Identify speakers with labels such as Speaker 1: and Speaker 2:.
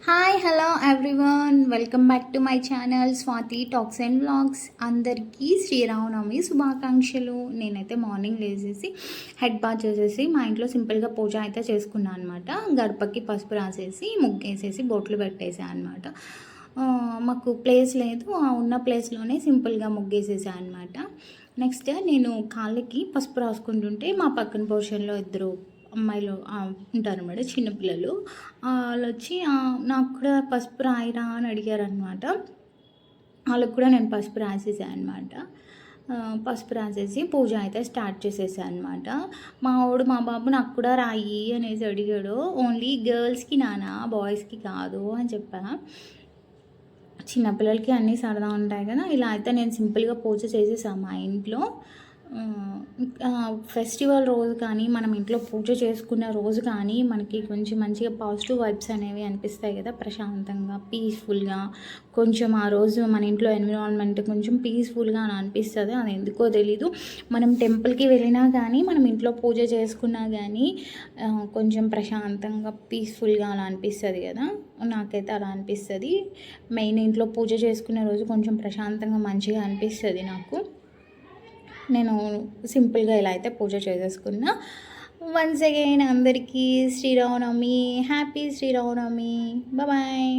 Speaker 1: Hi hello everyone, welcome back to my channel Swathi talks and vlogs. అందరికీ శ్రీరామనవమి శుభాకాంక్షలు. నేనైతే morning లేచేసి head bath చేసేసి మా ఇంట్లో సింపుల్గా పూజ అయితే చేసుకున్నాను అనమాట. గడపకి పసుపు రాసేసి ముగ్గేసేసి బొట్లు పెట్టేసాను అనమాట. మాకు ప్లేస్ లేదు, ఉన్న ప్లేస్లోనే సింపుల్గా ముగ్గేసేసాను అనమాట. నెక్స్ట్ నేను కాళ్ళకి పసుపు రాసుకుంటుంటే మా పక్కన పోర్షన్లో ఇద్దరు అమ్మాయిలు ఉంటారన్నమాట, చిన్నపిల్లలు. వాళ్ళు వచ్చి నాకు కూడా పసుపు రాయిరా అని అడిగారనమాట. వాళ్ళకి కూడా నేను పసుపు రాసేసాను అనమాట. పసుపు రాసేసి పూజ అయితే స్టార్ట్ చేసేసాను అనమాట. మా బాబు నాకు కూడా రాయి అనేసి అడిగాడు. ఓన్లీ గర్ల్స్కి నానా, బాయ్స్కి కాదు అని చెప్పాను. చిన్నపిల్లలకి అన్నీ సరదా ఉంటాయి కదా. ఇలా అయితే నేను సింపుల్గా పూజ చేసేసాను మా ఇంట్లో. ఫెస్టివల్ రోజు కానీ, మనం ఇంట్లో పూజ చేసుకున్న రోజు కానీ మనకి కొంచెం మంచిగా పాజిటివ్ వైబ్స్ అనేవి అనిపిస్తాయి కదా. ప్రశాంతంగా, పీస్ఫుల్గా కొంచెం ఆ రోజు మన ఇంట్లో ఎన్విరాన్మెంట్ కొంచెం పీస్ఫుల్గా అని అనిపిస్తుంది. అది ఎందుకో తెలీదు. మనం టెంపుల్కి వెళ్ళినా కానీ, మనం ఇంట్లో పూజ చేసుకున్నా కానీ కొంచెం ప్రశాంతంగా పీస్ఫుల్గా అలా అనిపిస్తుంది కదా. నాకైతే అలా అనిపిస్తుంది. మెయిన్ ఇంట్లో పూజ చేసుకునే రోజు కొంచెం ప్రశాంతంగా మంచిగా అనిపిస్తుంది నాకు. నేను సింపుల్గా ఇలా అయితే పూజ చేసేసుకున్నా. వన్స్ అగైన్ అందరికీ శ్రీరామనవమి, హ్యాపీ శ్రీరామనవమి. బాయ్.